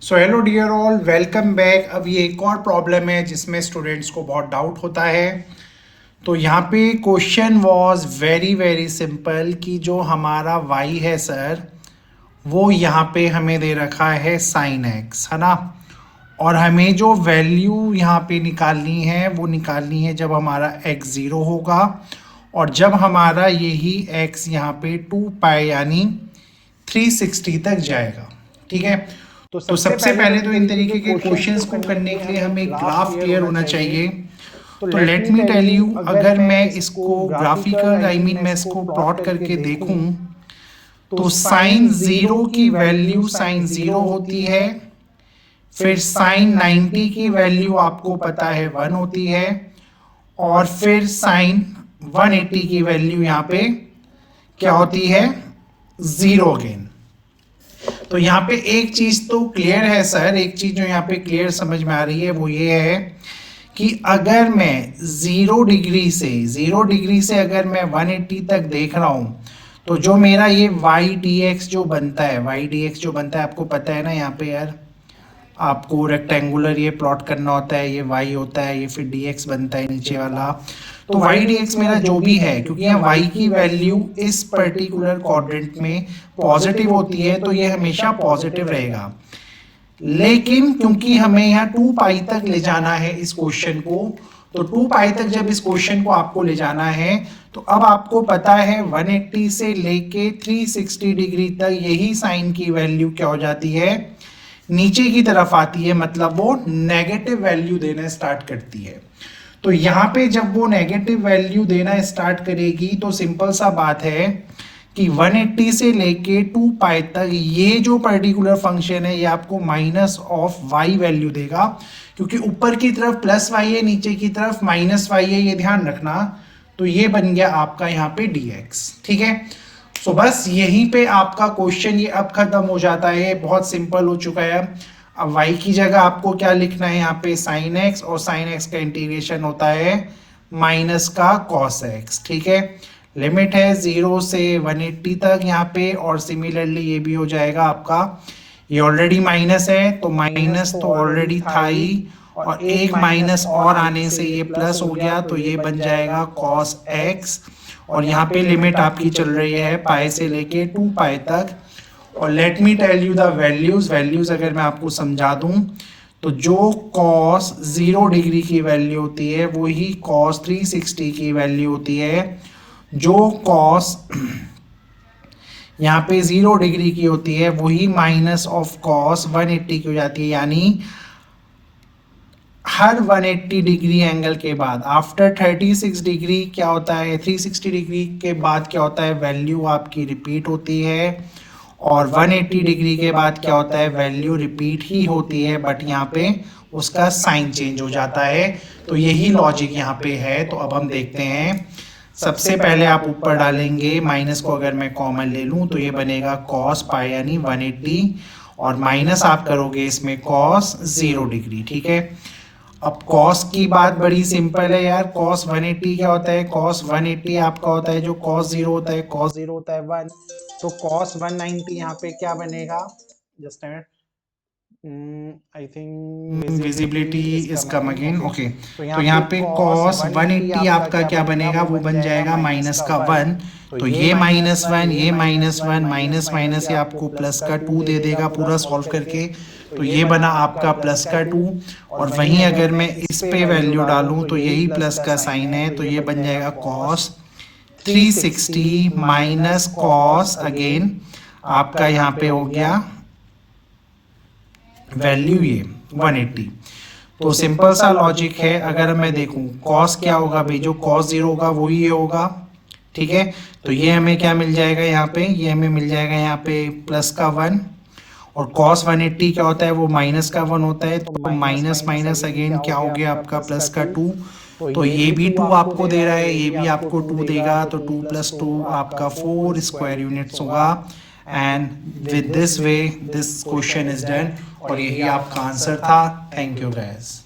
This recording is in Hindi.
सो hello dear all, welcome back. अब ये एक और प्रॉब्लम है जिसमें स्टूडेंट्स को बहुत डाउट होता है। तो यहाँ पे question was very very simple कि जो हमारा y है सर, वो यहाँ पे हमें दे रखा है sin x, है ना। और हमें जो वैल्यू यहाँ पे निकालनी है वो निकालनी है जब हमारा x ज़ीरो होगा और जब हमारा यही x यहाँ पे 2 यानी 360 तक जाएगा। ठीक है, तो सबसे पहले तो इन तरीके के क्वेश्चंस को करने के लिए हमें ग्राफ क्लियर होना चाहिए। तो लेट मी टेल यू, अगर मैं इसको ग्राफिकल मैं इसको प्लॉट करके देखूं तो साइन ज़ीरो की वैल्यू साइन ज़ीरो होती है, फिर साइन 90 की वैल्यू आपको पता है 1 होती है, और फिर साइन 180 की वैल्यू यहाँ पे क्या होती है, 0 अगेन। तो यहाँ पे एक चीज तो क्लियर है सर, एक चीज जो यहाँ पे क्लियर समझ में आ रही है वो ये है कि अगर मैं 0 डिग्री से अगर मैं 180 तक देख रहा हूँ तो जो मेरा ये y dx जो बनता है, आपको पता है ना, यहाँ पे यार आपको रेक्टेंगुलर ये प्लॉट करना होता है, ये y होता है, ये फिर dx बनता है नीचे वाला। तो y dx मेरा जो भी है, क्योंकि यहाँ y की वैल्यू इस पर्टिकुलर क्वाड्रेंट में पॉजिटिव होती है तो ये हमेशा पॉजिटिव रहेगा। लेकिन क्योंकि हमें यहाँ 2 पाई तक ले जाना है इस क्वेश्चन को, तो 2 पाई तक जब इस क्वेश्चन को आपको ले जाना है तो अब आपको पता है 180 से लेके 360 डिग्री तक यही साइन की वैल्यू क्या हो जाती है, नीचे की तरफ आती है, मतलब वो नेगेटिव वैल्यू देना स्टार्ट करती है। तो यहाँ पे जब वो नेगेटिव वैल्यू देना स्टार्ट करेगी तो सिंपल सा बात है कि 180 से लेके 2 पाई तक ये जो पर्टिकुलर फंक्शन है ये आपको माइनस ऑफ y वैल्यू देगा, क्योंकि ऊपर की तरफ प्लस y है, नीचे की तरफ माइनस y है, ये ध्यान रखना। तो ये बन गया आपका यहाँ पे dx। ठीक है, सो बस यहीं पे आपका क्वेश्चन ये अब खत्म हो जाता है, बहुत सिंपल हो चुका है। अब y की जगह आपको क्या लिखना है, यहाँ पे sin x, और sin x का इंटीग्रेशन होता है माइनस का cos x। ठीक है, लिमिट है 0 से 180 तक यहाँ पे, और सिमिलरली ये भी हो जाएगा आपका, ये ऑलरेडी माइनस है तो माइनस तो ऑलरेडी था ही, और एक माइनस और आने से ये प्लस हो गया तो ये बन जाएगा cos x। और यहाँ पे लिमिट आपकी चल रही है पाई से लेके 2 पाई तक। और let me tell you the values अगर मैं आपको समझा दूं तो जो cos 0 डिग्री की वैल्यू होती है वो ही cos 360 की वैल्यू होती है। जो cos यहाँ पे 0 डिग्री की होती है वही माइनस ऑफ cos 180 की हो जाती है, यानी हर 180 डिग्री एंगल के बाद आफ्टर 36 डिग्री क्या होता है, 360 डिग्री के बाद क्या होता है, वैल्यू आपकी रिपीट होती है, और 180 डिग्री के बाद क्या होता है, वैल्यू रिपीट ही होती है, बट यहाँ पे उसका साइन चेंज हो जाता है। तो यही लॉजिक यहाँ पे है। तो अब हम देखते हैं, सबसे पहले आप ऊपर डालेंगे माइनस को, अगर मैं कॉमन ले लूँ तो ये बनेगा cos पाई यानी 180, और माइनस आप करोगे इसमें cos 0 डिग्री। ठीक है, अब cos की बात बड़ी सिंपल है यार, cos 180 क्या होता है, cos 180 आपका होता है जो cos 0 होता है, cos 0 होता है 1, तो cos 190 यहाँ पे क्या बनेगा, just I think visibility is come again. Okay, तो यहाँ पे cos 180 आपका क्या बनेगा, वो बन जाएगा माइनस का 1, तो ये -1, ये -1, माइनस माइनस ये आपको प्लस का 2 दे देगा पूरा सॉल्व करके, तो ये बना आपका प्लस का 2। और वहीं अगर मैं इस पे वैल्यू डालूं तो यही प्लस का साइन है, तो ये बन जाएगा cos 360 माइनस cos अगेन आपका यहाँ पे हो गया वैल्यू ये 180। तो सिंपल सा लॉजिक है, अगर मैं देखूं cos क्या होगा भाई, जो cos 0 होगा वही ये होगा। ठीक है, तो ये हमें क्या मिल जाएगा यहाँ पे, ये हमें मिल जाएगा यहाँ पे प्लस का 1, और cos 180 क्या होता है, वो माइनस का 1 होता है, तो माइनस माइनस अगेन क्या हो गया आपका प्लस का 2, तो ये भी 2 आपको दे रहा है, ये भी आपको 2 देगा, तो 2 + 2 आपका 4 स्क्वायर यूनिट्स होगा। And with this way this question is done, और यही आपका आंसर था। Thank you guys.